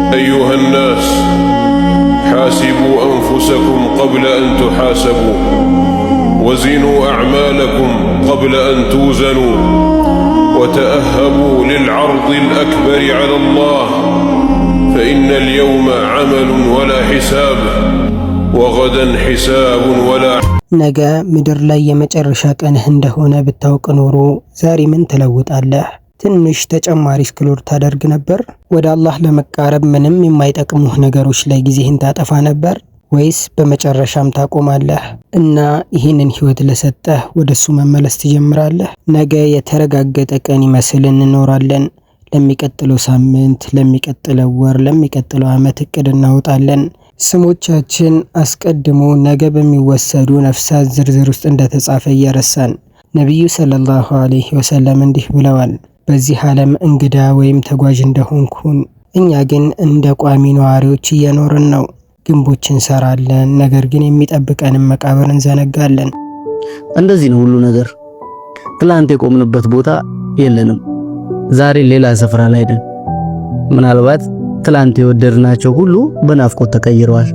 أيها الناس حاسبوا أنفسكم قبل أن تحاسبوا وزنوا أعمالكم قبل أن توزنوا وتأهبوا للعرض الأكبر على الله فإن اليوم عمل ولا حساب وغدا حساب ولا ነገ ምድር ላይ የመጨረሻ ቀንህ እንደሆነ ብታውቅ ኖሮ ዛሬ ምን ትለውጣለህ? ትንሽ ተጨማሪ ስክሎር ታደርግ ነበር? ወደ አላህ ለመቃረብ ምንም የማይጠቅሙህ ነገሮች ላይ ጊዜህን ታጠፋ ነበር? ወይስ በመጨረሻም ታቆማለህ እና ይህንን ህይወት ለሰጠህ ወደሱ መመለስ ትጀምራለህ? ነገ የተረጋገጠ ቀን ይመስል እንኖራለን። ለሚቀጥለው ሳምንት፣ ለሚቀጥለው ወር፣ ለሚቀጥለው ዓመት እቅድ እናወጣለን። ስሞቻችን አስቀድሞ ነገ በሚወሰዱ ነፍሳት ዝርዝር ውስጥ እንደተጻፈ እየረሳን ነብዩ ሰለላሁ ዐለይሂ ወሰለም እንዲህ ብለዋል፣ በዚህ ዓለም እንግዳ ወይም ተጓዥ እንደሆንኩን፣ እኛ ግን እንደ ቋሚ ነዋሪዎች እየኖርን ነው። ግንቦች እንሰራለን፣ ነገር ግን የሚጠብቀንን መቃብር እንዘነጋለን። እንደዚህ ነው ሁሉ ነገር። ትላንት የቆምንበት ቦታ የለንም። ዛሬ ሌላ ስፍራ ላይ ነን። ምናልባት ትላንት የወደድናቸው ሁሉ በናፍቆት ተቀይረዋል።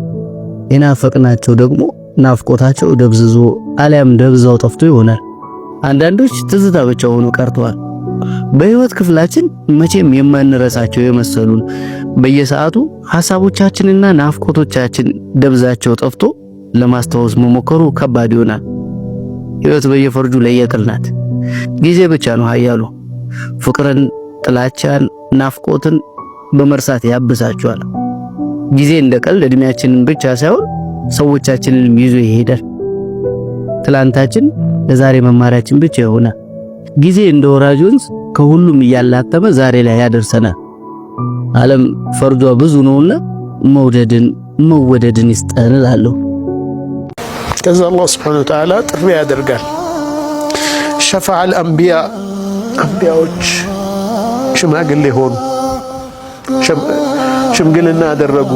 የናፈቅናቸው ደግሞ ናፍቆታቸው ደብዝዞ አሊያም ደብዛው ጠፍቶ ይሆናል። አንዳንዶች ትዝታ ብቻ ሆኖ ቀርተዋል። በህይወት ክፍላችን መቼም የማንረሳቸው የመሰሉን በየሰዓቱ ሐሳቦቻችንና ናፍቆቶቻችን ደብዛቸው ጠፍቶ ለማስታወስ መሞከሩ ከባድ ይሆናል። ህይወት በየፈርጁ ለየቅል ናት። ጊዜ ብቻ ነው ኃያሉ። ፍቅርን፣ ጥላቻን፣ ናፍቆትን በመርሳት ያብሳቸዋል። ጊዜ እንደ ቀልድ እድሜያችንን ብቻ ሳይሆን ሰዎቻችንንም ይዞ ይሄዳል። ትላንታችን ለዛሬ መማሪያችን ብቻ ይሆናል። ጊዜ እንደ ወራጅ ወንዝ ከሁሉም እያላተመ ዛሬ ላይ ያደርሰናል። ዓለም ፈርጇ ብዙ ነውና መወደድን ይስጠን እላለሁ። ከዛ አላህ ሱብሓነሁ ወተዓላ ጥሪ ያደርጋል። ሸፈዐል አንቢያ፣ አንቢያዎች ሽማግሌ ሆኑ፣ ሽምግልና አደረጉ።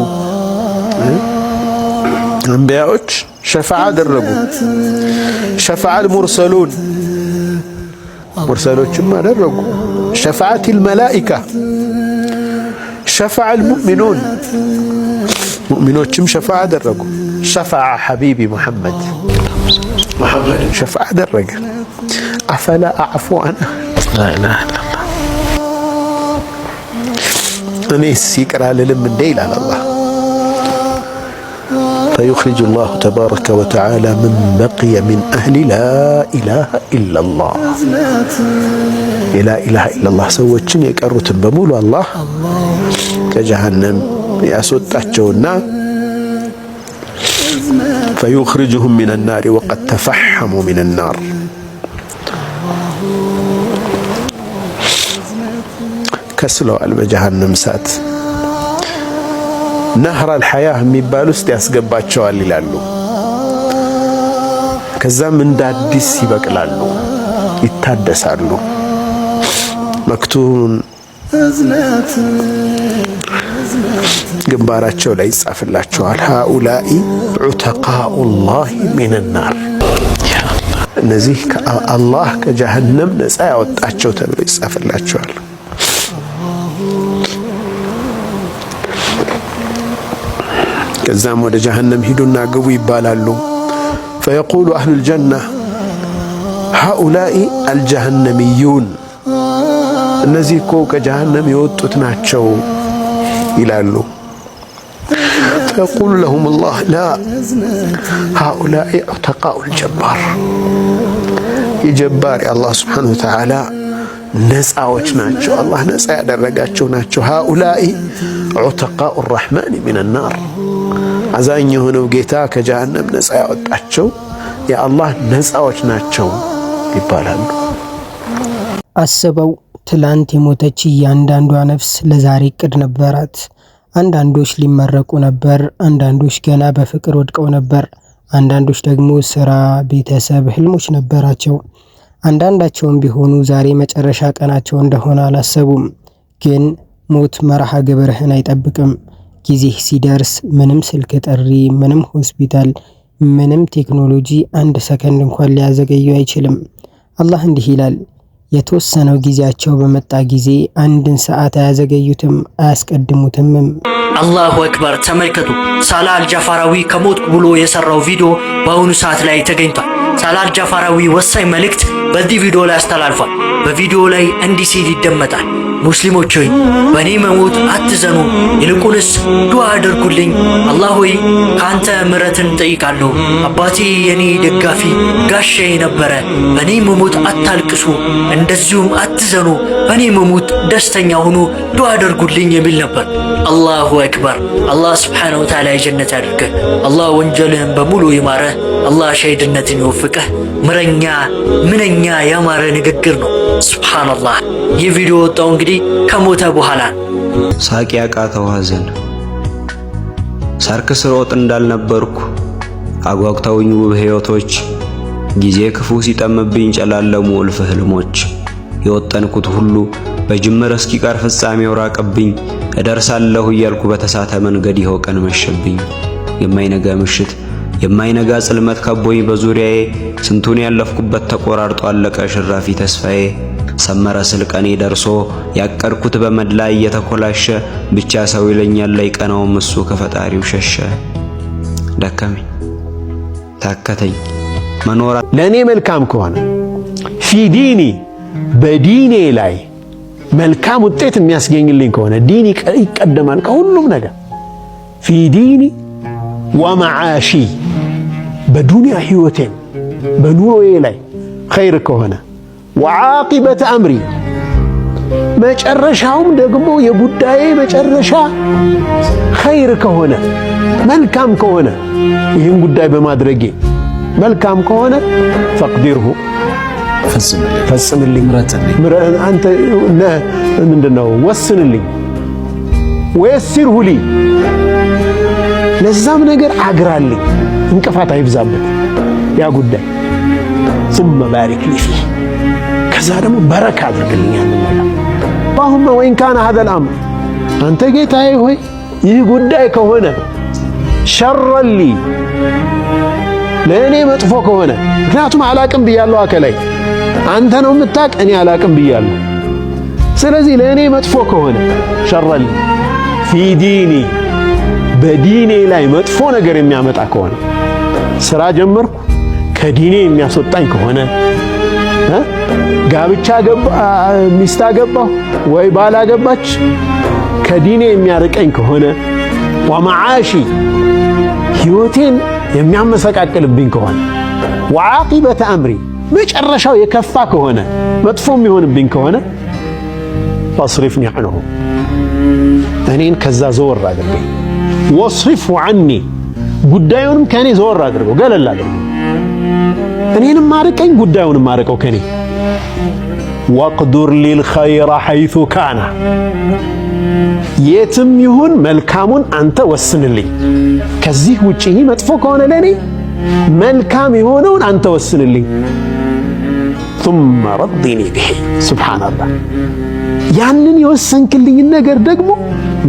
አንቢያዎች ሸፈዓ አደረጉ። ሸፈዐል ሙርሰሉን፣ ሙርሰሎችም አደረጉ። ሸፈዐቲል መላኢካ፣ ሸፈዐል ሙእሚኑን፣ ሙእሚኖችም ሸፈዓ አደረጉ። ሸፈዐ ሐቢቢ ሙሐመድ ሸፈዓ አደረገ። አፈላ አዕፉ አነ እኔስ ይቅር አልልም እንዴ ይላል አላህ። فيخرج الله تبارك وتعالى من بقي من أهل لا إله إلا الله، لا إله إلا الله ሰዎችን የቀሩትን በሙሉ አላህ ከጀሃነም ያስወጣቸውና فيخرجهم من النار وقد تفحموا من النار ከስለዋል በጀሃነም እሳት። ነህረል ሐያህ የሚባል ውስጥ ያስገባቸዋል ይላሉ። ከዛም እንደ አዲስ ይበቅላሉ፣ ይታደሳሉ። መክቱም ግንባራቸው ላይ ይጻፍላቸዋል፣ ሃኡላኢ ዑተቃኡላሂ ሚነናር፣ እነዚህ አላህ ከጀሃነም ነፃ ያወጣቸው ተብሎ ይጻፍላቸዋል። ከዛም ወደ ጀሃነም ሂዱና ግቡ ይባላሉ። ፈየቁሉ አህሉል ጀና ሃኡላኢ አልጀሃነሚዩን፣ እነዚህ እኮ ከጀሃነም የወጡት ናቸው ይላሉ። ፈየቁሉ ለሁም አላህ ላ ሃኡላኢ ዑተቃኡል ጀባር፣ የጀባር የአላህ ሱብሓነሁ ወተዓላ ነፃዎች ናቸው፣ አላህ ነፃ ያደረጋቸው ናቸው። ሃኡላኢ ዑተቃኡ ረሕማን ሚነናር፣ አዛኝ የሆነው ጌታ ከጀሃነም ነፃ ያወጣቸው የአላህ ነፃዎች ናቸው ይባላሉ። አስበው፣ ትላንት የሞተች እያንዳንዷ ነፍስ ለዛሬ እቅድ ነበራት። አንዳንዶች ሊመረቁ ነበር፣ አንዳንዶች ገና በፍቅር ወድቀው ነበር፣ አንዳንዶች ደግሞ ስራ፣ ቤተሰብ፣ ህልሞች ነበራቸው። አንዳንዳቸውም ቢሆኑ ዛሬ መጨረሻ ቀናቸው እንደሆነ አላሰቡም። ግን ሞት መርሃ ግብርህን አይጠብቅም። ጊዜህ ሲደርስ ምንም ስልክ ጥሪ፣ ምንም ሆስፒታል፣ ምንም ቴክኖሎጂ አንድ ሰከንድ እንኳን ሊያዘገዩ አይችልም። አላህ እንዲህ ይላል፣ የተወሰነው ጊዜያቸው በመጣ ጊዜ አንድን ሰዓት አያዘገዩትም፣ አያስቀድሙትም። አላሁ አክበር። ተመልከቱ። ሳላህ አልጃፋራዊ ከሞት ብሎ የሰራው ቪዲዮ በአሁኑ ሰዓት ላይ ተገኝቷል። ሳላህ አልጃፋራዊ ወሳኝ መልእክት በዚህ ቪዲዮ ላይ አስተላልፏል። በቪዲዮ ላይ እንዲህ ሲል ይደመጣል። ሙስሊሞች ሆይ በእኔ መሞት አትዘኑ፣ ይልቁንስ ዱዓ አድርጉልኝ። አላህ ሆይ ከአንተ ምሕረትን ጠይቃለሁ። አባቴ የኔ ደጋፊ ጋሻዬ ነበረ። በእኔ መሞት አታልቅሱ፣ እንደዚሁም አትዘኑ። በእኔ መሞት ደስተኛ ሁኑ፣ ዱዓ አድርጉልኝ የሚል ነበር። አላሁ አክበር። አላህ ስብሓነሁ ወተዓላ የጀነት ያድርገህ። አላህ ወንጀልህን በሙሉ ይማረህ። አላህ ሸሂድነትን ይወፍቀህ። ምንኛ ያማረ ንግግር ነው። ሱብሃንአላህ። ይህ ቪዲዮ ወጣው እንግዲህ ከሞተ በኋላ። ሳቂ ያቃተው ሐዘን ሳርክ ስሮጥ እንዳልነበርኩ አጓግተውኝ ውብ ሕይወቶች ጊዜ ክፉ ሲጠምብኝ ጨላለሙ እልፍ ህልሞች የወጠንኩት ሁሉ በጅምር እስኪቀር ፍጻሜው ራቀብኝ። እደርሳለሁ እያልኩ በተሳተ መንገድ ይኸው ቀን መሸብኝ። የማይነጋ ምሽት የማይነጋ ጽልመት ከቦኝ በዙሪያዬ ስንቱን ያለፍኩበት ተቆራርጦ አለቀ ሽራፊ ተስፋዬ። ሰመረ ስል ቀኔ ደርሶ ያቀድኩት በመድላ እየተኮላሸ ብቻ ሰው ይለኛል ላይ ቀናውም እሱ ከፈጣሪው ሸሸ። ደከመኝ ታከተኝ መኖር ለኔ መልካም ከሆነ ፊዲኒ በዲኔ ላይ መልካም ውጤት የሚያስገኝልኝ ከሆነ ዲኒ ይቀደማል ከሁሉም ነገር። ፊዲኒ ወመዓሺ በዱንያ ህይወቴን በኑሮዬ ላይ ኸይር ከሆነ ወዓቂበት አምሪ መጨረሻውም ደግሞ የጉዳዬ መጨረሻ ኸይር ከሆነ መልካም ከሆነ ይህን ጉዳይ በማድረጌ መልካም ከሆነ ፈቅዲርሁ ፈጽምልኝ አንተ ምንድነው ወስንልኝ ወይሲርሁ ሊ ለዛም ነገር አግራልኝ እንቅፋት አይብዛበት ያ ጉዳይ ثم بارك لي فيه ከዛ ደግሞ በረካ አድርግልኝ ያንን ነገር اللهم وإن كان هذا الأمر አንተ ጌታዬ ሆይ ይህ ጉዳይ ከሆነ شرا لي ለእኔ መጥፎ ከሆነ ምክንያቱም አላቅም ብያለሁ አከላይ አንተ ነው የምታውቅ እኔ አላቅም ብያለሁ ስለዚህ ለእኔ መጥፎ ከሆነ شرا لي في ديني በዲኔ ላይ መጥፎ ነገር የሚያመጣ ከሆነ ስራ ጀመርኩ ከዲኔ የሚያስወጣኝ ከሆነ ጋብቻ ሚስት አገባሁ ወይ ባል አገባች ከዲኔ የሚያርቀኝ ከሆነ ወመዓሺ ህይወቴን የሚያመሰቃቅልብኝ ከሆነ ወዓቂበተ አምሪ መጨረሻው የከፋ ከሆነ መጥፎ የሚሆንብኝ ከሆነ ፈስሪፍኒ ዐንሁ እኔን ከዛ ዘወር አድርገኝ ወስሪፍሁ ዐኒ ጉዳዩንም ከኔ ዘወር አድርገው ገለል አድርገው እኔንም አርቀኝ ጉዳዩንም አርቀው ከኔ ወቅዱር ሊል ኸይረ ሐይቱ ካነ የትም ይሁን መልካሙን አንተ ወስንልኝ ከዚህ ውጪ መጥፎ ከሆነ ለኔ መልካም የሆነውን አንተ ወስንልኝ ثم ردني به سبحان الله ያንን የወሰንክልኝ ነገር ደግሞ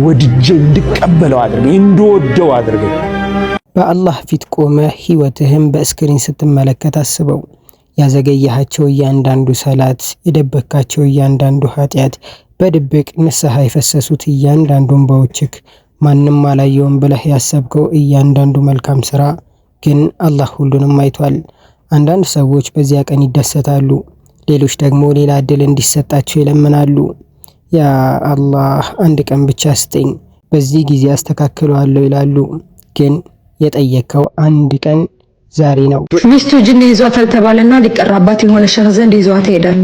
ወድጄ እንድቀበለው አድርገኝ እንደወደው አድርገኝ። በአላህ ፊት ቆመ ህይወትህን በስክሪን ስትመለከት አስበው። ያዘገያቸው እያንዳንዱ ሰላት፣ የደበካቸው እያንዳንዱ ኃጢያት፣ በድብቅ ንስሐ የፈሰሱት እያንዳንዱ እንባዎችክ፣ ማንም አላየውም ብለህ ያሰብከው እያንዳንዱ መልካም ስራ ግን አላህ ሁሉንም አይቷል። አንዳንድ ሰዎች በዚያ ቀን ይደሰታሉ፣ ሌሎች ደግሞ ሌላ እድል እንዲሰጣቸው ይለምናሉ። ያ አላህ አንድ ቀን ብቻ ስጠኝ፣ በዚህ ጊዜ አስተካክለዋለሁ ይላሉ። ግን የጠየቀው አንድ ቀን ዛሬ ነው። ሚስቱ ጅን ይዟታል ተባለና ሊቀራባት የሆነ ሸህ ዘንድ ይዟት ሄዳል።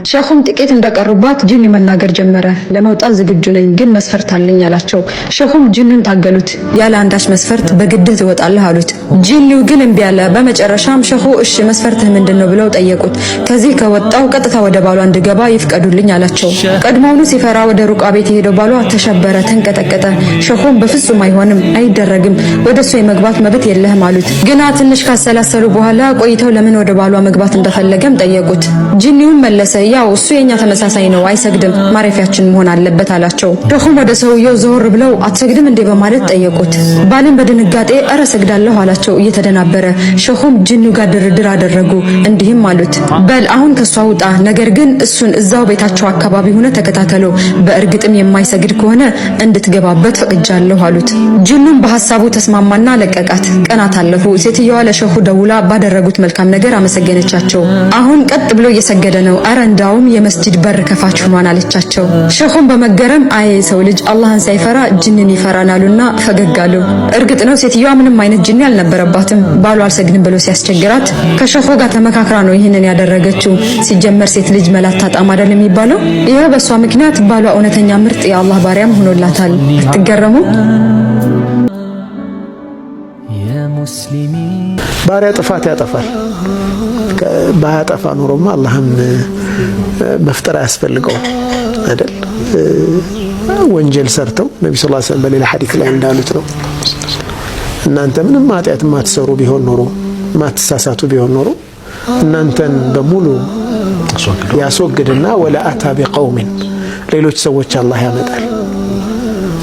ሸኹም ጥቂት እንደቀሩባት ጅን መናገር ጀመረ። ለመውጣት ዝግጁ ነኝ ግን መስፈርት አለኝ አላቸው። ሸኹም ጅንን ታገሉት። ያለ አንዳች መስፈርት በግድህ ትወጣለህ አሉት። ጅኒው ግን እምቢ አለ። በመጨረሻም ሸኹ እሺ መስፈርትህ ምንድነው ብለው ጠየቁት። ከዚህ ከወጣው ቀጥታ ወደ ባሏ እንድገባ ይፍቀዱልኝ አላቸው። ቀድሞውኑ ሲፈራ ወደ ሩቃ ቤት የሄደው ባሏ ተሸበረ፣ ተንቀጠቀጠ። ሸኹም በፍጹም አይሆንም፣ አይደረግም፣ ወደሱ የመግባት መብት የለህም አሉት። ግና ትንሽ ካሰላሰሉ በኋላ ቆይተው ለምን ወደ ባሏ መግባት እንደፈለገም ጠየቁት። ጅኒውም መለሰ ያው እሱ የኛ ተመሳሳይ ነው፣ አይሰግድም፣ ማረፊያችን መሆን አለበት አላቸው። ሸኹም ወደ ሰውየው ዘወር ብለው አትሰግድም እንዴ በማለት ጠየቁት። ባልን በድንጋጤ እረ ሰግዳለሁ አላቸው እየተደናበረ። ሸኹም ጅኒው ጋር ድርድር አደረጉ። እንዲህም አሉት፣ በል አሁን ከሷ ውጣ፣ ነገር ግን እሱን እዛው ቤታቸው አካባቢ ሆነ ተከታተለው፣ በእርግጥም የማይሰግድ ከሆነ እንድትገባበት ፈቅጃለሁ አሉት። ጅኑም በሐሳቡ ተስማማና ለቀቃት። ቀናት አለፉ። ሴትየዋ ለሸኹ ደውላ ባደረጉት መልካም ነገር አመሰገነቻቸው። አሁን ቀጥ ብሎ እየሰገደ ነው፣ አረ እንዳውም የመስጂድ በር ከፋች ሆኗል አለቻቸው። ሸኹም በመገረም አይ ሰው ልጅ አላህን ሳይፈራ ጅንን ይፈራል አሉና ፈገግ አሉ። እርግጥ ነው ሴትየዋ ምንም አይነት ጅኒ አልነበረባትም። ባሏ አልሰግድም ብሎ ሲያስቸግራት ከሸኹ ጋር ተመካክራ ነው ይህንን ያደረገችው። ሲጀመር ሴት ልጅ መላት ታጣም አይደል የሚባለው? ይሄው በሷ ምክንያት ባሏ እውነተኛ ምርጥ የአላህ ባሪያም ሆኖላታል። ትገረሙ? ባሪያ ጥፋት ያጠፋል። ባያጠፋ ኑሮማ አላህም መፍጠር አያስፈልገው አይደል? ወንጀል ሰርተው ነብዩ ሰለላሁ ዐለይሂ ወሰለም በሌላ ሐዲስ ላይ እንዳሉት ነው እናንተ ምንም ኃጢአት ማትሰሩ ቢሆን ኖሮ ማትሳሳቱ ቢሆን ኖሮ እናንተን በሙሉ ያስወግድና ወላ አታ ቢቀውሚን ሌሎች ሰዎች አላህ ያመጣል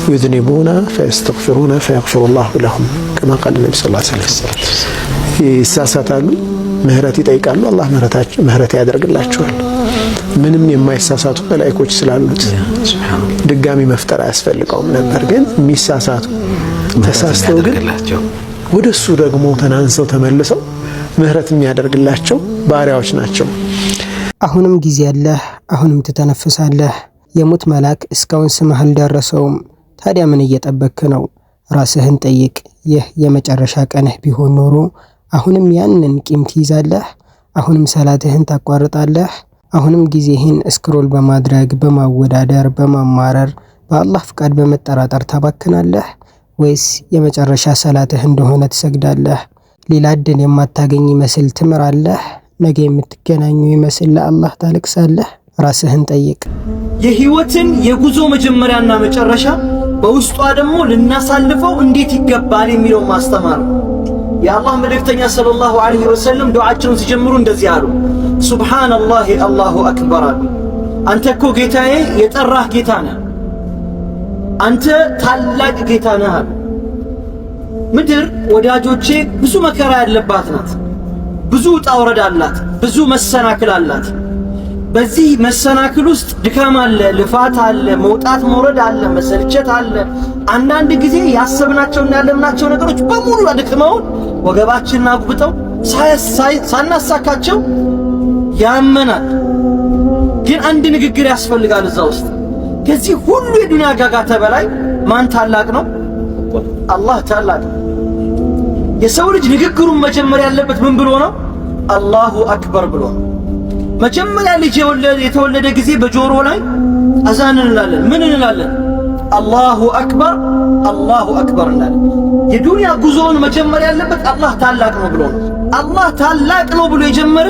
يذنبون فيستغفرون فيغفر الله لهم كما قال النبي صلى الله عليه وسلم ይሳሳታሉ ምህረት ይጠይቃሉ አላህ ምህረት ያደርግላቸዋል ምንም የማይሳሳቱ መላእክቶች ስላሉት ድጋሚ መፍጠር አያስፈልገውም ነበር ግን የሚሳሳቱ ተሳስተው ግን ወደሱ ደግሞ ተናንሰው ተመልሰው ምህረት የሚያደርግላቸው ባሪያዎች ናቸው አሁንም ጊዜ አለህ አሁንም ትተነፍሳለህ የሙት መልአክ እስካሁን ስምህ አልደረሰውም ታዲያ ምን እየጠበክ ነው ራስህን ጠይቅ ይህ የመጨረሻ ቀንህ ቢሆን ኖሮ አሁንም ያንን ቂም ትይዛለህ አሁንም ሰላትህን ታቋርጣለህ አሁንም ጊዜህን ስክሮል በማድረግ በማወዳደር በማማረር በአላህ ፍቃድ በመጠራጠር ታባክናለህ ወይስ የመጨረሻ ሰላትህ እንደሆነ ትሰግዳለህ ሌላ እድል የማታገኝ ይመስል ትምራለህ ነገ የምትገናኙ ይመስል ለአላህ ታለቅሳለህ ራስህን ጠይቅ የህይወትን የጉዞ መጀመሪያና መጨረሻ በውስጧ ደግሞ ልናሳልፈው እንዴት ይገባል የሚለው ማስተማር የአላህ መልእክተኛ ሰለላሁ ዐለይሂ ወሰለም ዱዓቸውን ሲጀምሩ እንደዚህ አሉ ሱብሃንአላህ አላሁ አክበር አንተ እኮ ጌታዬ የጠራህ ጌታ ነህ አንተ ታላቅ ጌታ ነህ ምድር ወዳጆቼ ብዙ መከራ ያለባት ናት ብዙ ውጣ ውረድ አላት ብዙ መሰናክል አላት በዚህ መሰናክል ውስጥ ድካም አለ ልፋት አለ መውጣት መውረድ አለ መሰልቸት አለ አንዳንድ ጊዜ ያሰብናቸውና ያለምናቸው ነገሮች በሙሉ አድክመው ወገባችንና አጉብጠው ሳናሳካቸው ያመናል ግን አንድ ንግግር ያስፈልጋል እዛ ውስጥ ከዚህ ሁሉ የዱንያ ጋጋታ በላይ ማን ታላቅ ነው አላህ ታላቅ የሰው ልጅ ንግግሩን መጀመር ያለበት ምን ብሎ ነው አላሁ አክበር ብሎ መጀመሪያ ልጅ የተወለደ ጊዜ በጆሮ ላይ አዛን እንላለን ምን እንላለን አላሁ አክበር እንላለን የዱንያ ጉዞውን መጀመሪያ ያለበት አላህ ታላቅ ነው ብሎ አላህ ታላቅ ነው ብሎ የጀመረ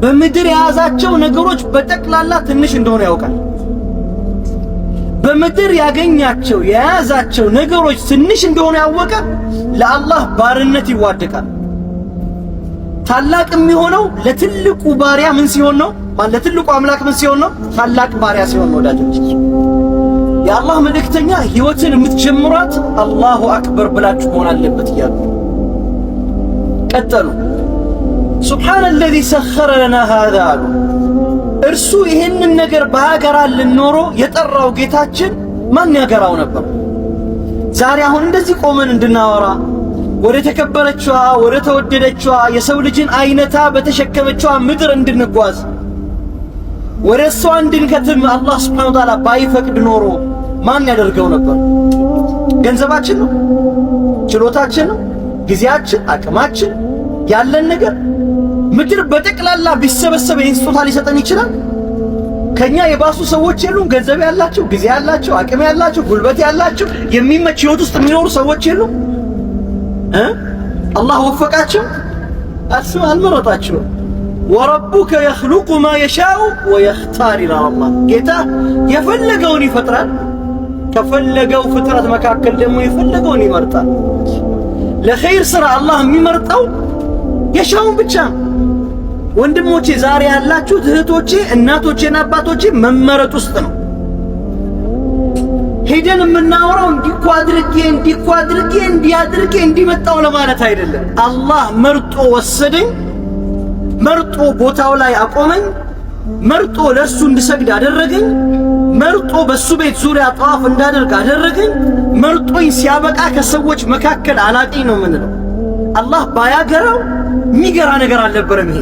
በምድር የያዛቸው ነገሮች በጠቅላላ ትንሽ እንደሆነ ያውቃል በምድር ያገኛቸው የያዛቸው ነገሮች ትንሽ እንደሆነ ያወቀ ለአላህ ባርነት ይዋደቃል ታላቅ የሚሆነው ለትልቁ ባሪያ ምን ሲሆን ነው ማለት ለትልቁ አምላክ ምን ሲሆን ነው ታላቅ ባሪያ ሲሆን ነው ወዳጆች የአላህ መልእክተኛ ህይወትን የምትጀምሯት አላሁ አክበር ብላችሁ መሆን አለበት ይላሉ ቀጠሉ ሱብሃነላዚ ሰኸረ ለና ሃዛ እርሱ ይሄንን ነገር ባያገራልን ኖሮ የጠራው ጌታችን ማን ያገራው ነበር ዛሬ አሁን እንደዚህ ቆመን እንድናወራ ወደ ተከበረችዋ ወደ ተወደደችዋ የሰው ልጅን አይነታ በተሸከመችዋ ምድር እንድንጓዝ ወደ እሷ እንድንከትም አላህ ሱብሓነሁ ወተዓላ ባይፈቅድ ኖሮ ማን ያደርገው ነበር ገንዘባችን ነው ችሎታችን ነው ጊዜያችን አቅማችን ያለን ነገር ምድር በጠቅላላ ቢሰበሰብ ይህን ስጦታ ሊሰጠን ይችላል ከኛ የባሱ ሰዎች የሉም ገንዘብ ያላቸው ጊዜ ያላቸው አቅም ያላቸው ጉልበት ያላቸው የሚመች ህይወት ውስጥ የሚኖሩ ሰዎች የሉም አላህ ወፈቃቸው አልመረጣቸው ወረቡከ የኽሉቁ ማ የሻኡ ወየኽታር ይላል አላህ ጌታ የፈለገውን ይፈጥራል ከፈለገው ፍጥረት መካከል ደግሞ የፈለገውን ይመርጣል ለኸይር ስራ አላህ የሚመርጠው የሻውን ብቻ ወንድሞቼ ዛሬ ያላችሁት እህቶቼ፣ እናቶቼና አባቶቼ መመረጥ ውስጥ ነው። ሄደን የምናወራው እንዲኳድርጌ እንዲያድርጌ እንዲመጣው ለማለት አይደለም። አላህ መርጦ ወሰደኝ፣ መርጦ ቦታው ላይ አቆመኝ፣ መርጦ ለእሱ እንድሰግድ አደረገኝ፣ መርጦ በሱ ቤት ዙሪያ ጠዋፍ እንዳደርግ አደረገኝ። መርጦኝ ሲያበቃ ከሰዎች መካከል አላቀኝ ነው የምንለው። አላህ ባያገራው የሚገራ ነገር አልነበረም። ይሄ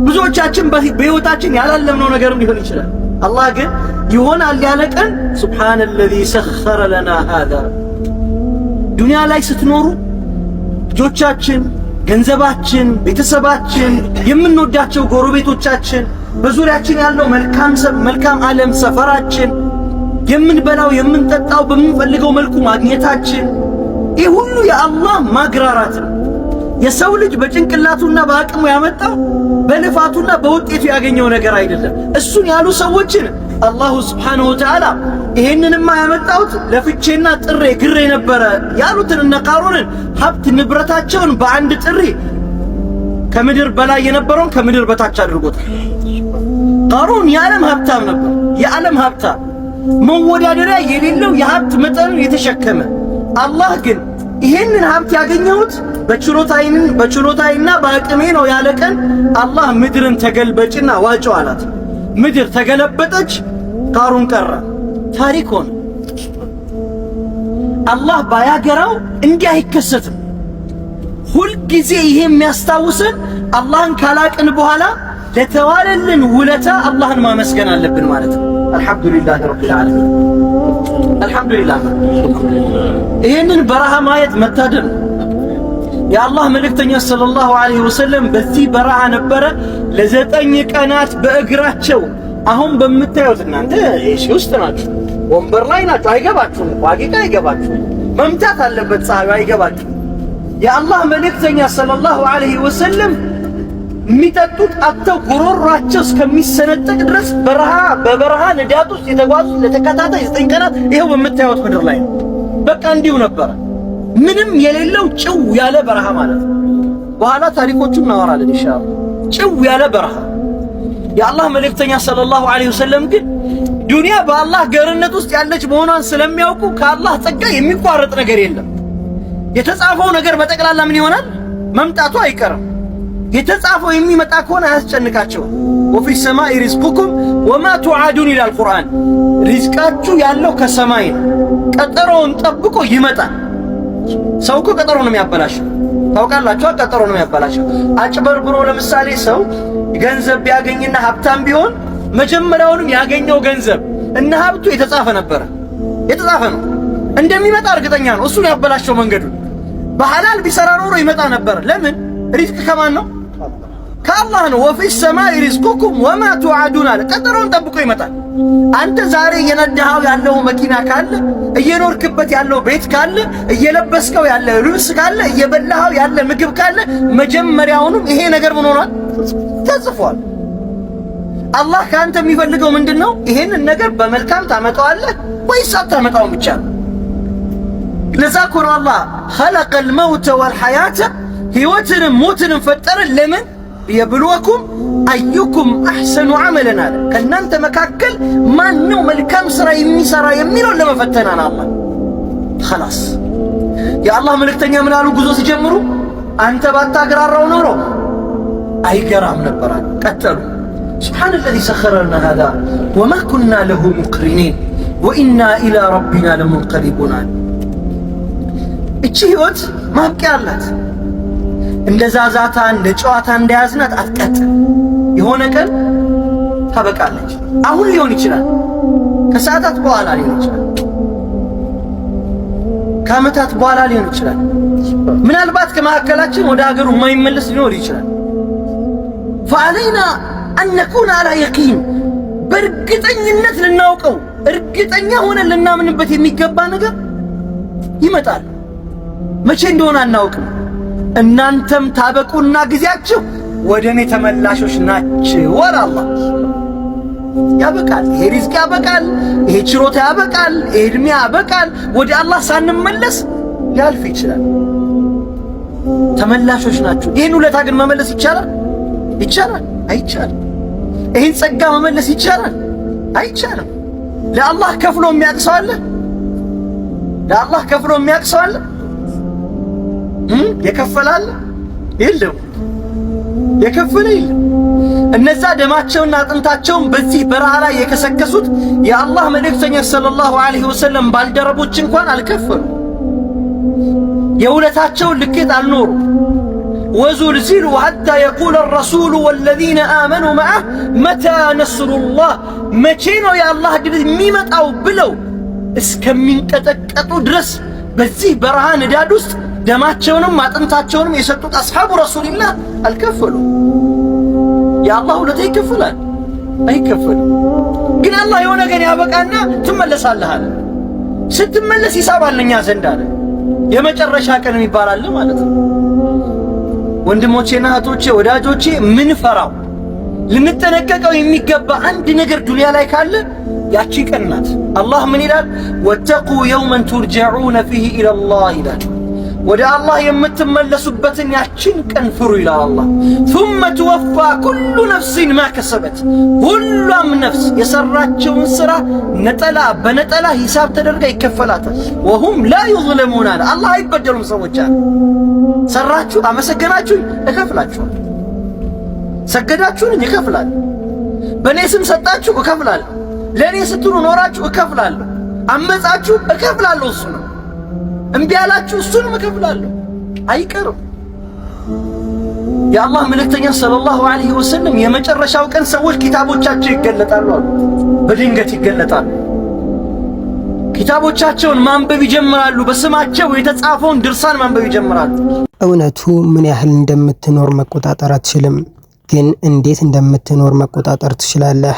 ብዙዎቻችን በህይወታችን ያላለምነው ነገርም ሊሆን ይችላል። አላህ ግን ይሆናል ያለ ቀን ሱብሃነለዚ ሰኸረ ለና ሃዛ። ዱንያ ላይ ስትኖሩ ልጆቻችን፣ ገንዘባችን፣ ቤተሰባችን፣ የምንወዳቸው ጎረቤቶቻችን፣ በዙሪያችን ያለው መልካም ዓለም፣ ሰፈራችን፣ የምንበላው የምንጠጣው በምንፈልገው መልኩ ማግኘታችን፣ ይህ ሁሉ የአላህ ማግራራት ነው። የሰው ልጅ በጭንቅላቱና በአቅሙ ያመጣው በልፋቱና በውጤቱ ያገኘው ነገር አይደለም። እሱን ያሉ ሰዎችን አላሁ ሱብሓነሁ ወተዓላ ይሄንንማ ያመጣሁት ለፍቼና ጥሬ ግሬ ነበረ ያሉትን እነ ቃሩንን ሀብት ንብረታቸውን በአንድ ጥሪ ከምድር በላይ የነበረውን ከምድር በታች አድርጎታል። ቃሩን የዓለም ሀብታም ነበር። የዓለም ሀብታም መወዳደሪያ የሌለው የሀብት መጠን የተሸከመ። አላህ ግን ይሄንን ሀብት ያገኘሁት በችሎታዬና በአቅሜ ነው ያለ ቀን አላህ ምድርን ተገልበጭና ዋጨው አላት። ምድር ተገለበጠች፣ ቃሩን ቀረ፣ ታሪክ ሆነ። አላህ ባያገራው እንዲህ አይከሰትም። ሁልጊዜ ይሄ የሚያስታውሰን አላህን ካላቅን በኋላ ለተዋለልን ውለታ አላህን ማመስገን አለብን ማለት ነው። አልሐምዱሊላህ ረቢል ዓለሚን። አልሐምዱሊላህ። ይሄንን በረሃ ማየት መታደል። የአላህ መልእክተኛ ሰለላሁ ዐለይሂ ወሰለም በዚህ በረሃ ነበረ ለ9 ቀናት በእግራቸው። አሁን በምታዩት እናንተ እሺ ውስጥ ናችሁ፣ ወንበር ላይ ናችሁ፣ አይገባችሁም። ዋቂቃ አይገባችሁም። መምታት አለበት ፀሐዩ፣ አይገባችሁም። የአላህ መልእክተኛ ሰለላሁ ዐለይሂ ወሰለም የሚጠጡት አጥተው ጉሮሯቸው እስከሚሰነጠቅ ድረስ በበረሃ ንዳድ ውስጥ የተጓዙት ለተከታታይ 9 ቀናት ይሄው በምታዩት ምድር ላይ ነው። በቃ እንዲሁ ነበረ፣ ምንም የሌለው ጭው ያለ በረሃ ማለት ነው። በኋላ ታሪኮቹን እናወራለን ኢንሻአላህ። ጭው ያለ በረሃ። የአላህ መልእክተኛ ሰለላሁ ዐለይሂ ወሰለም ግን ዱንያ በአላህ ገርነት ውስጥ ያለች መሆኗን ስለሚያውቁ ከአላህ ጸጋ የሚቋረጥ ነገር የለም። የተጻፈው ነገር በጠቅላላ ምን ይሆናል? መምጣቱ አይቀርም። የተጻፈው የሚመጣ ከሆነ አያስጨንቃቸው። ወፊ ሰማኢ ሪዝቁኩም ወማ ቱዓዱን ይላል ቁርአን። ሪዝቃችሁ ያለው ከሰማይ ነው፣ ቀጠሮውን ጠብቆ ይመጣል። ሰው እኮ ቀጠሮ ነው የሚያበላሸው፣ ታውቃላችሁ። ቀጠሮ ነው የሚያበላሸው። አጭበርብሮ ለምሳሌ ሰው ገንዘብ ቢያገኝና ሀብታም ቢሆን መጀመሪያውንም ያገኘው ገንዘብ እና ሀብቱ የተጻፈ ነበረ፣ የተጻፈ ነው፣ እንደሚመጣ እርግጠኛ ነው። እሱን ያበላሸው መንገዱን። በሐላል ቢሰራ ኖሮ ይመጣ ነበር። ለምን? ሪዝቅ ከማን ነው? ከአላህ ነው። ወፊ ሰማኢ ሪዝቁኩም ወማ ቱዓዱን አለ። ቀጠሮውን ጠብቆ ይመጣል። አንተ ዛሬ እየነዳኸው ያለው መኪና ካለ፣ እየኖርክበት ያለው ቤት ካለ፣ እየለበስከው ያለ ልብስ ካለ፣ እየበላኸው ያለ ምግብ ካለ መጀመሪያውንም ይሄ ነገር ምን ሆኗል? ተጽፏል። አላህ ከአንተ የሚፈልገው ምንድን ነው? ይሄንን ነገር በመልካም ታመጣዋለህ ወይስ አታመጣውም ብቻ ነው። ለዛ እኮ ነው አላህ ኸለቀል መውተ ወልሐያተ ሕይወትንም ሞትንም ፈጠረን። ለምን? ሊየብሉወኩም አዩኩም አሕሰኑ ዐመለን አለ። ከእናንተ መካከል ማን ነው መልካም ሥራ የሚሠራ የሚለውን ለመፈተናን አላህ ኸላስ። የአላህ መልእክተኛ ምን አሉ ጉዞ ሲጀምሩ? አንተ ባታግራራው ኖሮ አይገራም ነበር አሉ። ቀጠሉ ሱብሓነ ለዚ ሰኸረ ለና ሃዛ ወማ ኩና ለሁ ሙቅሪኒን ወኢና ኢላ ረቢና ለሙንቀሊቡን አለ። እቺ ሕይወት ማብቂያ አላት። እንደ ዛዛታ እንደ ጨዋታ እንደያዝናት አትቀጥል። የሆነ ቀን ታበቃለች። አሁን ሊሆን ይችላል፣ ከሰዓታት በኋላ ሊሆን ይችላል፣ ከዓመታት በኋላ ሊሆን ይችላል። ምናልባት ከመካከላችን ወደ ሀገሩ የማይመለስ ሊኖር ይችላል። ፈዐለይና አን ነኩነ ዐላ የቂን፣ በእርግጠኝነት ልናውቀው እርግጠኛ ሆነን ልናምንበት የሚገባ ነገር ይመጣል። መቼ እንደሆነ አናውቅም። እናንተም ታበቁና ጊዜያችሁ ወደ እኔ ተመላሾች ናችሁ ወላ አላህ። ያበቃል፣ ይሄ ሪዝቅ ያበቃል፣ ይሄ ችሮታ ያበቃል፣ ይሄ ዕድሜ ያበቃል። ወደ አላህ ሳንመለስ ሊያልፍ ይችላል። ተመላሾች ናችሁ። ይህን ውለታ ግን መመለስ ይቻላል? ይቻላል? አይቻልም። ይህን ጸጋ መመለስ ይቻላል? አይቻልም። ለአላህ ከፍሎ የሚያቅሰው አለ? ለአላህ ከፍሎ የሚያቅሰው አለ? የከፈላለ የለም። የከፈለ የለም። እነዛ ደማቸውና አጥንታቸውን በዚህ በረሃ ላይ የከሰከሱት የአላህ መልእክተኛ ሰለላሁ ዐለይሂ ወሰለም ባልደረቦች እንኳን አልከፈሉ። የውለታቸውን ልኬት አልኖሩ። ወዙልዚሉ ሐታ የቁለ ረሱሉ ወለዚነ አመኑ መዐህ መታ ነስሩላህ፣ መቼ ነው የአላህ ድል የሚመጣው ብለው እስከሚንቀጠቀጡ ድረስ በዚህ በረሃ ንዳድ ውስጥ ደማቸውንም አጥንታቸውንም የሰጡት አስሓቡ ረሱልላህ አልከፈሉ። የአላህ ውለታ ይከፈላል? አይከፈልም። ግን አላህ የሆነ ነገር ያበቃና ትመለሳለህ አለ። ስትመለስ ሂሳብ አለ እኛ ዘንድ አለ። የመጨረሻ ቀን የሚባል አለ ማለት ነው። ወንድሞቼና እህቶቼ ወዳጆቼ፣ ምን ፈራው ልንጠነቀቀው የሚገባ አንድ ነገር ዱንያ ላይ ካለ ያቺ ቀን ናት። አላህ ምን ይላል? ወተቁ የውመን ቱርጀዑነ ፊሂ ኢለላህ ይላል። ወደ አላህ የምትመለሱበትን ያችን ቀን ፍሩ ይላል አላህ። ثم توفى كل نفس ما كسبت፣ ሁሉም ነፍስ የሰራቸውን ስራ ነጠላ በነጠላ ሂሳብ ተደርጋ ይከፈላታል። ወሁም ላ يظلمون አለ አላህ አይበደሉም። ሰዎች አለ ሰራችሁ፣ አመሰገናችሁ፣ እከፍላችኋለሁ። ሰገዳችሁን እከፍላለሁ። በእኔ ስም ሰጣችሁ፣ እከፍላለሁ። ለእኔ ስትሉ ኖራችሁ፣ እከፍላለሁ። አመጻችሁ፣ እከፍላለሁ። እሱ ነው እምቢ ያላችሁ፣ እሱንም እከፍላለሁ። አይቀርም። የአላህ መልእክተኛ ሰለላሁ ዐለይሂ ወሰለም የመጨረሻው ቀን ሰዎች ኪታቦቻቸው ይገለጣሉ አሉ። በድንገት ይገለጣሉ። ኪታቦቻቸውን ማንበብ ይጀምራሉ። በስማቸው የተጻፈውን ድርሳን ማንበብ ይጀምራሉ። እውነቱ ምን ያህል እንደምትኖር መቆጣጠር አትችልም፣ ግን እንዴት እንደምትኖር መቆጣጠር ትችላለህ።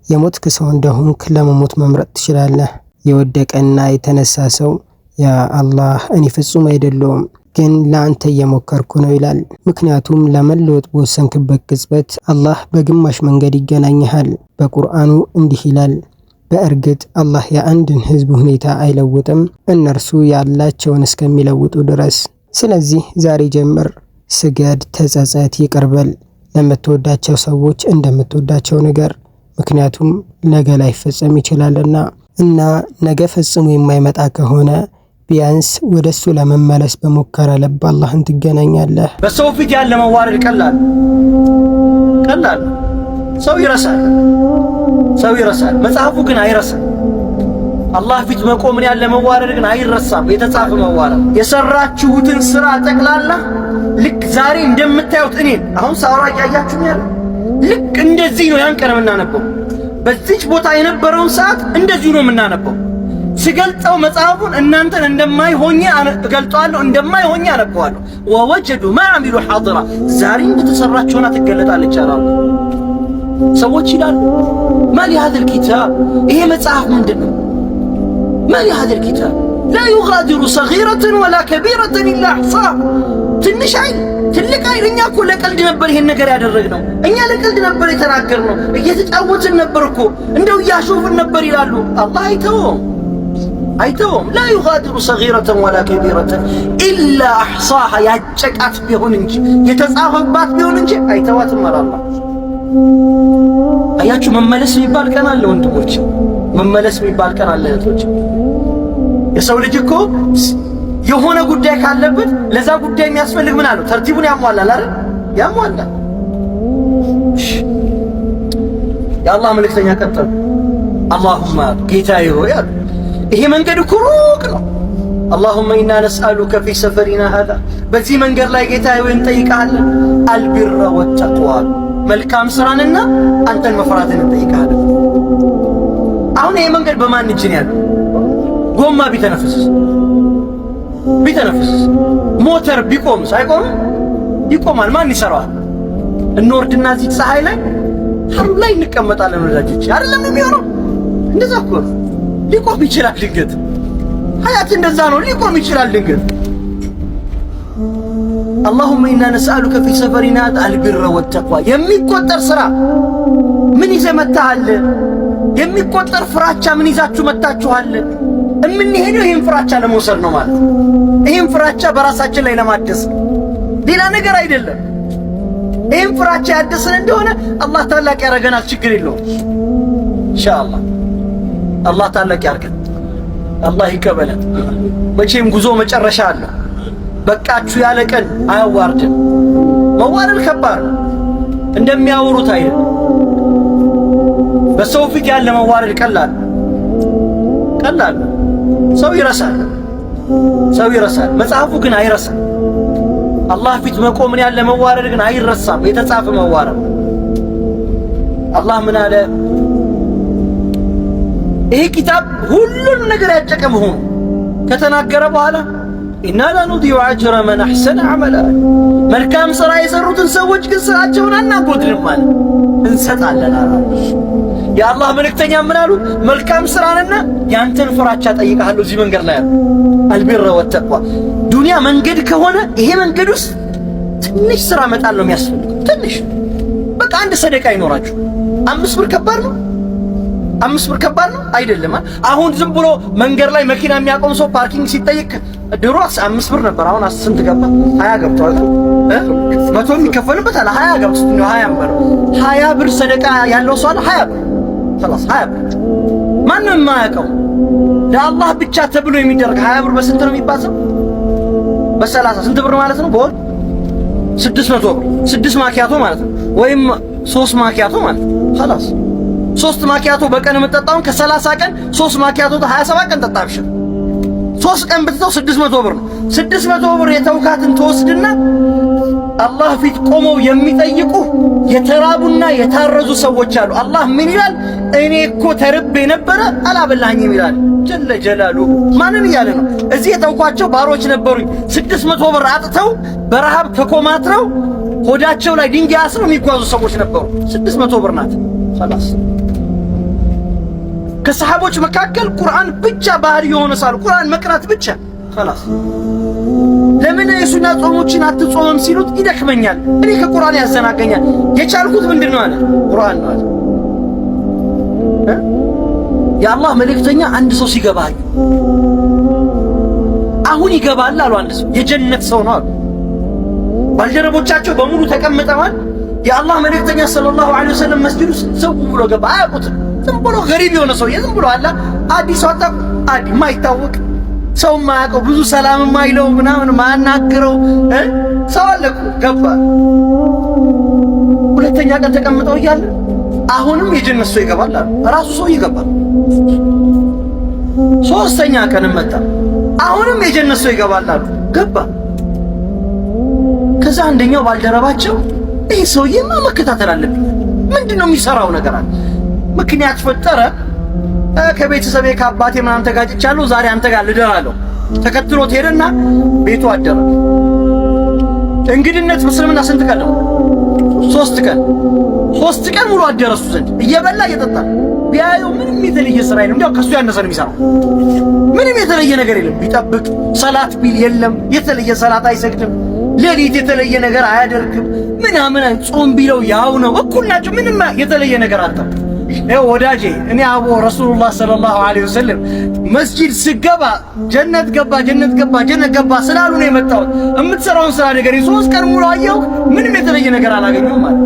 የሞትክ ሰው እንደሆንክ ለመሞት መምረጥ ትችላለህ። የወደቀና የተነሳ ሰው ያ አላህ እኔ ፍጹም አይደለሁም ግን ለአንተ እየሞከርኩ ነው ይላል። ምክንያቱም ለመለወጥ በወሰንክበት ቅጽበት አላህ በግማሽ መንገድ ይገናኝሃል። በቁርአኑ እንዲህ ይላል፣ በእርግጥ አላህ የአንድን ህዝብ ሁኔታ አይለውጥም እነርሱ ያላቸውን እስከሚለውጡ ድረስ። ስለዚህ ዛሬ ጀምር፣ ስገድ፣ ተጸጸት፣ ይቅርበል። ለምትወዳቸው ሰዎች እንደምትወዳቸው ነገር፣ ምክንያቱም ነገ ላይፈጸም ይችላልና። እና ነገ ፈጽሞ የማይመጣ ከሆነ ቢያንስ ወደሱ ለመመለስ በሙከራ ልብ አላህን ትገናኛለህ። በሰው ፊት ያለ መዋረድ ቀላል ሰው ይረሳል። መጽሐፉ ግን አይረሳም። አላህ ፊት መቆምን ያለ መዋረድ ግን አይረሳም። የተጻፈ መዋረድ የሰራችሁትን ስራ ጠቅላላ ልክ ዛሬ እንደምታዩት እኔን አሁን ሳውራ ያያችሁኛል። ልክ እንደዚህ ነው ያን ቀን የምናነበው። በዚች ቦታ የነበረውን ሰዓት እንደዚሁ ነው የምናነበው። ሲገልጸው መጽሐፉን እናንተን እንደማይሆኝ እገልጠዋለሁ፣ እንደማይሆኝ አነበዋለሁ። ወወጀዱ ማዕሚሉ ሐድራ፣ ዛሬ እንደተሰራችሁና ትገለጣለች አላሁ። ሰዎች ይላሉ ማሊ ሀዘል ኪታብ፣ ይሄ መጽሐፍ ምንድን ነው? ማሊ ሀዘል ኪታብ ላ ዩጋዲሩ ሰጊረተን ወላ ከቢረተን ኢላ አሕሳሃ። ትንሽ አይል ትልቅ አይል። እኛ እኮ ለቀልድ ነበር ይሄን ነገር ያደረግነው፣ እኛ ለቀልድ ነበር የተናገርነው፣ እየተጫወትን ነበር እኮ እንደው እያሾፍን ነበር ይላሉ። አላህ አይተውም። ላ ዩጋዲሩ ሰጊረተን ወላ ከቢረተን ኢላ አሕሳሃ፣ ያጨቃት ቢሆን እንጂ የተጻፈባት ቢሆን እንጂ አይተዋትም አላህ። አያችሁ፣ መመለስ የሚባል ቀን አለ ወንድሞች፣ መመለስ የሚባል ቀን አለ እህቶች። የሰው ልጅ እኮ የሆነ ጉዳይ ካለበት ለዛ ጉዳይ የሚያስፈልግ ምን አለው? ተርቲቡን ያሟላል አይደል? ያሟላል። የአላህ መልእክተኛ ቀጠሉ። አላሁማ ጌታዬ ሆይ አሉ፣ ይሄ መንገድ እኮ ሩቅ ነው። አላሁመ ኢና ነስአሉከ ፊ ሰፈሪና ሃዛ፣ በዚህ መንገድ ላይ ጌታዬ ሆይ እንጠይቃለን፣ አልቢረ ወተቅዋ፣ መልካም ስራንና አንተን መፍራትን እንጠይቃለን። አሁን ይሄ መንገድ በማን እጅ ነው ያለው? ጎማ ቢተነፍስ ሞተር ቢቆምስ? አይቆምም? ይቆማል። ማን ይሰራዋል? እንወርድና እዚህ ፀሐይ ላይ ሐር ላይ እንቀመጣለን ወዳጆች፣ አይደለም የሚሆነው? እንደዛ እኮ ነው። ሊቆም ይችላል ድንገት። ሀያት እንደዛ ነው፣ ሊቆም ይችላል ድንገት። አላሁመ ኢና ነስአሉከ ፊ ሰፈሪና አልቢረ ወተቅዋ፣ የሚቆጠር ስራ ምን ይዘህ መጥተሃል? የሚቆጠር ፍራቻ ምን ይዛችሁ መጥታችኋል? እምንሄደው ይህን ፍራቻ ለመውሰድ ነው ማለት ነው። ይህን ፍራቻ በራሳችን ላይ ለማደስ ሌላ ነገር አይደለም። ይህም ፍራቻ ያደስን እንደሆነ አላህ ታላቅ ያደርገናል። ችግር የለውም ኢንሻአላህ። አላህ ታላቅ ያድርገን። አላህ ይቀበለን። መቼም ጉዞ መጨረሻ አለ። በቃችሁ ያለ ቀን አያዋርድም። መዋረድ ከባድ ነው፣ እንደሚያወሩት አይደለም። በሰው ፊት ያለ መዋረድ ቀላል ቀላል። ሰው ይረሳል፣ ሰው ይረሳል። መጽሐፉ ግን አይረሳም። አላህ ፊት መቆምን ያለ መዋረድ ግን አይረሳም። የተጻፈ መዋረድ አላህ ምን አለ? ይሄ ኪታብ ሁሉን ነገር ያጨቀ መሆኑ ከተናገረ በኋላ ኢና ላ ኑዲዑ አጅረ መን አሕሰነ ዐመላ፣ መልካም ሥራ የሰሩትን ሰዎች ግን ሥራቸውን አናጎድልም ማለት እንሰጣለን አለ። የአላህ መልእክተኛ ምን አሉ? መልካም ሥራንና ያንተን ፍራቻ ጠይቃለሁ እዚህ መንገድ ላይ አሉ። አልቢረ ወተቅዋ ዱንያ መንገድ ከሆነ ይሄ መንገድ ውስጥ ትንሽ ሥራ መጣል ነው የሚያስፈልገው። ትንሽ በቃ አንድ ሰደቃ ይኖራችሁ። 5 ብር ከባድ ነው? 5 ብር ከባድ ነው አይደለም። አሁን ዝም ብሎ መንገድ ላይ መኪና የሚያቆም ሰው ፓርኪንግ ሲጠይቅ ድሮ 5 ብር ነበር። አሁን ስንት ገባ? 20 ገብቷል። 100 የሚከፈልበት አለ 20 ገብቷል። 20 ብር 20 ብር ሰደቃ ያለው ሰው አለ 20 ብር خلاص 20 ብር ማንም የማያውቀው ለአላህ ብቻ ተብሎ የሚደረግ 20 ብር በስንት ነው የሚባለው? በ30 ስንት ብር ማለት ነው? በወር 600 ብር 6 ማኪያቶ ማለት ነው። ወይም 3 ማኪያቶ ማለት ነው። خلاص 3 ማኪያቶ በቀን የምትጠጣውን ከ30 ቀን 3 ማኪያቶ 27 ቀን ጠጣ። ብቻ 3 ቀን ብትተው 600 ብር ነው። 600 ብር የተውካትን ተወስድና አላህ ፊት ቆመው የሚጠይቁ የተራቡና የታረዙ ሰዎች አሉ። አላህ ምን ይላል? እኔ እኮ ተርቤ ነበረ አላበላኝም ይላል ጀለ ጀላሉ። ማንን እያለ ነው? እዚህ የተውኳቸው ባሮች ነበሩኝ 600 ብር አጥተው በረሃብ ተኮማትረው ሆዳቸው ላይ ድንጋይ አስረው የሚጓዙ ሰዎች ነበሩ። 600 ብር ናት። خلاص ከሰሃቦች መካከል ቁርአን ብቻ ባህሪ የሆነ ሳሉ ቁርአን መቅራት ብቻ خلاص ለምን የሱና ጾሞችን አትጾምም ሲሉት ይደክመኛል፣ እኔ ከቁርአን ያዘናገኛል፣ የቻልኩት ምንድነው አለ ቁርአን ነው አለ። የአላህ መልእክተኛ አንድ ሰው ሲገባ አሁን ይገባል አሉ። አንድ ሰው የጀነት ሰው ነው አሉ። ባልደረቦቻቸው በሙሉ ተቀምጠዋል። የአላህ መልእክተኛ ሰለላሁ ዐለይሂ ወሰለም መስጂድ ውስጥ ሰው ብሎ ገባ። አያውቁትም። ዝም ብሎ ገሪብ የሆነ ሰው ዝም ብሎ አላ አዲስ ወጣ አዲ ማይታወቅ ሰው ማያውቀው ብዙ ሰላም ማይለው ምናምን ማናገረው ሰው አለ እኮ ገባ። ሁለተኛ ቀን ተቀምጠው እያለ አሁንም የጀነት ሰው ይገባል አሉ። ራሱ ሰው ይገባል። ሶስተኛ ቀን መጣ። አሁንም የጀነት ሰው ይገባል አሉ። ገባ። ከዛ አንደኛው ባልደረባቸው ይሄ ሰውዬማ መከታተል አለብኝ፣ ምንድነው የሚሰራው ነገር አለ። ምክንያት ፈጠረ። ከቤተሰቤ ከአባቴ ምናምን ተጋጭቻለሁ፣ ዛሬ አንተ ጋር ልደራለሁ። ተከትሎት ሄደና ቤቱ አደረ። እንግድነት በእስልምና ስንት ቀን ነው? 3 ቀን። 3 ቀን ሙሉ አደረሱ ዘንድ እየበላ እየጠጣ ቢያየው ምንም የተለየ ስራ የለም። እንዲያው ከሱ ያነሰ ነው የሚሰራው። ምንም የተለየ ነገር የለም። ቢጠብቅ ሰላት ቢል የለም፣ የተለየ ሰላት አይሰግድም። ሌሊት የተለየ ነገር አያደርግም። ምናምን ጾም ቢለው ያው ነው፣ እኩል ናቸው። ምንም የተለየ ነገር አጣው። ይኸው ወዳጄ እኔ አቡ ረሱሉላህ ሰለላሁ ዐለይሂ ወሰለም መስጂድ ስገባ ጀነት ገባ ጀነት ገባ ጀነት ገባ ስላሉ ነው የመጣሁት። የምትሰራውን ስራ ነገር 3 ቀን ሙሉ አየሁ፣ ምንም የተለየ ነገር አላገኘሁም ማለት።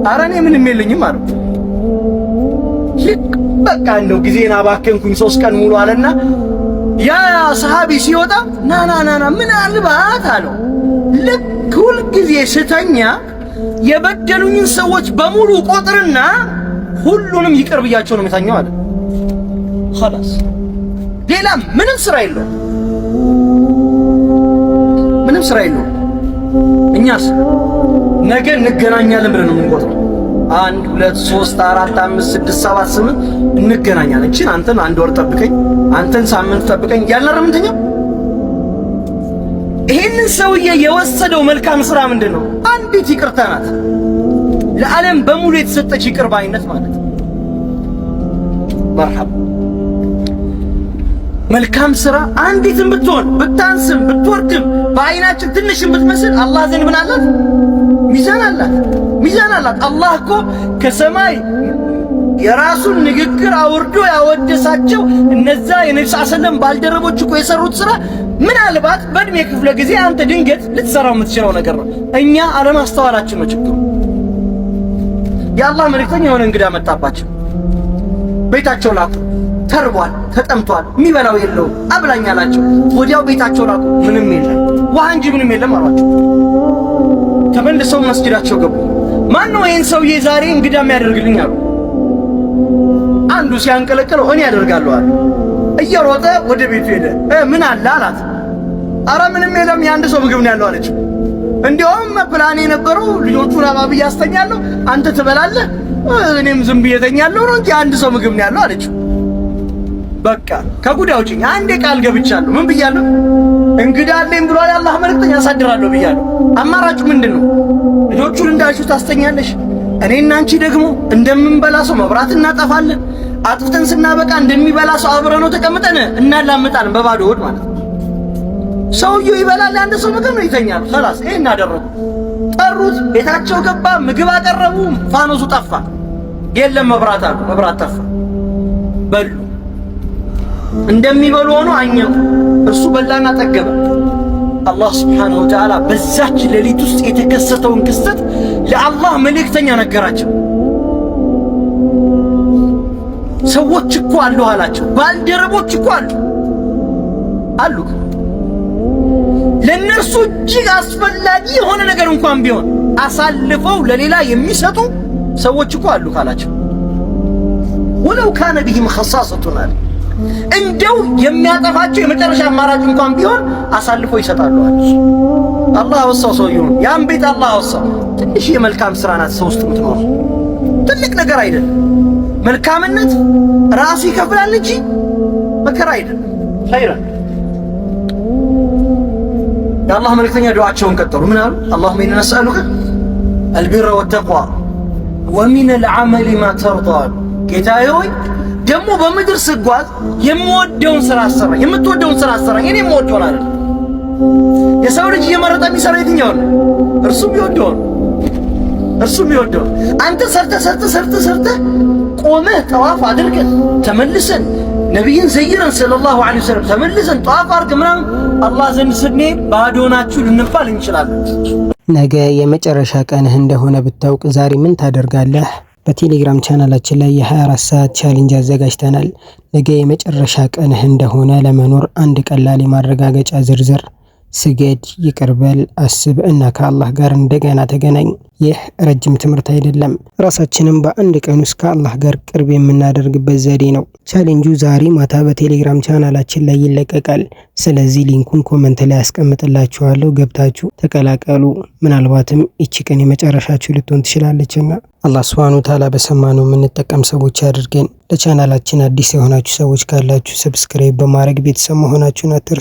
ኧረ እኔ ምንም የለኝም ማለት ልክ በቃ እንደው ጊዜን አባከንኩኝ 3 ቀን ሙሉ አለና ያ ሰሃቢ ሲወጣ ና ና ና ምን አልባት አለው። ልክ ሁል ጊዜ ስተኛ የበደሉኝን ሰዎች በሙሉ ቆጥርና ሁሉንም ይቅር ብያቸው ነው የምታኛው አለ። خلاص ሌላ ምንም ስራ የለው፣ ምንም ስራ የለው። እኛስ ነገ እንገናኛለን ብለን ነው የምንቆጥረው። 1 2 3 4 5 6 7 8 እንገናኛለን። እቺን አንተን 1 ወር ጠብቀኝ፣ አንተን ሳምንት ጠብቀኝ ያልነው ምንድነው? ይሄንን ሰውዬ የወሰደው መልካም ስራ ምንድነው? አንዲት ይቅርታ ናት። ለዓለም በሙሉ የተሰጠች ይቅር ባይነት ማለት ነው። መርሐባ መልካም ስራ አንዲትም ብትሆን ብታንስም ብትወርድም በአይናችን ትንሽም ብትመስል አላህ ዘንድ ምን አላት? ሚዛን አላት። ሚዛን አላት። አላህ እኮ ከሰማይ የራሱን ንግግር አውርዶ ያወደሳቸው እነዛ የነብዩ ሰለላሁ ዐለይሂ ወሰለም ባልደረቦች እኮ የሰሩት ስራ ምናልባት በእድሜ ክፍለ ጊዜ አንተ ድንገት ልትሰራው የምትችለው ነገር ነው። እኛ አለማስተዋላችን ነው ችግሩ። የአላህ መልእክተኛ የሆነ እንግዳ መጣባቸው። ቤታቸው ላኩ። ተርቧል፣ ተጠምቷል፣ የሚበላው የለውም፣ አብላኝ አላቸው። ወዲያው ቤታቸው ላኩ። ምንም የለም፣ ውሃ እንጂ ምንም የለም አሏቸው። ተመልሰው መስጊዳቸው ገቡ። ማን ነው ይህን ሰውዬ ዛሬ እንግዳ የሚያደርግልኝ አሉ። አንዱ ሲያንቀለቅለው እኔ ያደርጋለሁ አለ። እየሮጠ ወደ ቤቱ ሄደ። ምን አለ አላት። አረ ምንም የለም የአንድ ሰው ምግብ ነው ያለው አለችው። እንዲያውም ፕላን የነበረው ልጆቹን አባብ ያስተኛለሁ፣ አንተ ትበላለህ፣ እኔም ዝም ብዬ ተኛለሁ ነው እንጂ አንድ ሰው ምግብ ነው ያለው አለችው። በቃ ከጉዳይ ውጪኝ አንዴ ቃል ገብቻለሁ። ምን ብያለሁ? እንግዳ አለኝ ብሏል የአላህ መልእክተኛ፣ ያሳድራለሁ ብያለሁ። አማራጩ ምንድነው? ልጆቹን እንዳልሽው ታስተኛለሽ፣ እኔና አንቺ ደግሞ እንደምንበላ ሰው መብራት እናጠፋለን። አጥፍተን ስናበቃ እንደሚበላ ሰው አብረን ነው ተቀምጠን እናላምጣለን፣ በባዶ ሆድ ማለት ነው። ሰውየው ይበላል፣ አንድ ሰው ምግብ ነው ይተኛል። خلاص ይሄን አደረጉ። ጠሩት፣ ቤታቸው ገባ፣ ምግብ አቀረቡ። ፋኖሱ ጠፋ፣ የለም መብራት አሉ፣ መብራት ጠፋ። በሉ እንደሚበሉ ሆኖ አኘኩ። እርሱ በላና ጠገበ። አላህ ስብሓነሁ ወተዓላ በዛች ሌሊት ውስጥ የተከሰተውን ክስተት ለአላህ መልእክተኛ ነገራቸው። ሰዎች እኮ አሉ አላቸው፣ ባልደረቦች እኮ አሉ ለነርሱ እጅግ አስፈላጊ የሆነ ነገር እንኳን ቢሆን አሳልፈው ለሌላ የሚሰጡ ሰዎች እኮ አሉ ካላቸው፣ ወለው ካነ ቢሂም ኸሳሰቱን አለ፣ እንደው የሚያጠፋቸው የመጨረሻ አማራጭ እንኳን ቢሆን አሳልፈው ይሰጣሉ አለ። አላህ አወሳው ሰውየውን፣ ያን ቤት አላህ አወሳው። ትንሽ የመልካም ስራ ናት ሰው ውስጥ የምትኖር፣ ትልቅ ነገር አይደለም። መልካምነት ራሱ ይከፍላል እንጂ መከራ አይደለም። ኸይረን የአላህ መልእክተኛ ዱዓቸውን ቀጠሉ። ምን አሉ? አላሁመ ኢና ነስአሉከ አልቢረ ወተቅዋ ወሚነል ዐመሊ ማ ተርዳ። ጌታዬ ሆይ ደግሞ በምድር ስጓዝ የምወደውን ስራ አሰራኝ፣ የምትወደውን ስራ አሰራኝ። እኔ የምወደውን አይደል። የሰው ልጅ እየመረጠ የሚሰራ የትኛውን? እርሱም ይወደውን፣ እርሱም ይወደውን። አንተ ሰርተህ ቆመህ ጠዋፍ አድርገን ተመልሰን ነቢይን ዘይረን ሰለላሁ ዐለይሂ ወሰለም ተመልሰን ጠዋፍ አድርገን ምናምን አላህ ዘንድ ስንሄድ ባዶ ናችሁ ልንባል እንችላለን። ነገ የመጨረሻ ቀንህ እንደሆነ ብታውቅ ዛሬ ምን ታደርጋለህ? በቴሌግራም ቻናላችን ላይ የ24 ሰዓት ቻሌንጅ አዘጋጅተናል። ነገ የመጨረሻ ቀንህ እንደሆነ ለመኖር አንድ ቀላል የማረጋገጫ ዝርዝር ስገድ፣ ይቅር በል፣ አስብ እና ከአላህ ጋር እንደገና ተገናኝ። ይህ ረጅም ትምህርት አይደለም። ራሳችንን በአንድ ቀን ውስጥ ከአላህ ጋር ቅርብ የምናደርግበት ዘዴ ነው። ቻሌንጁ ዛሬ ማታ በቴሌግራም ቻናላችን ላይ ይለቀቃል። ስለዚህ ሊንኩን ኮመንት ላይ ያስቀምጥላችኋለሁ፣ ገብታችሁ ተቀላቀሉ። ምናልባትም ይቺ ቀን የመጨረሻችሁ ልትሆን ትችላለችና አላህ ሱብሓነሁ ወተዓላ በሰማነው የምንጠቀም ሰዎች አድርገን። ለቻናላችን አዲስ የሆናችሁ ሰዎች ካላችሁ ሰብስክራይብ በማድረግ ቤተሰብ መሆናችሁን አትርሱ።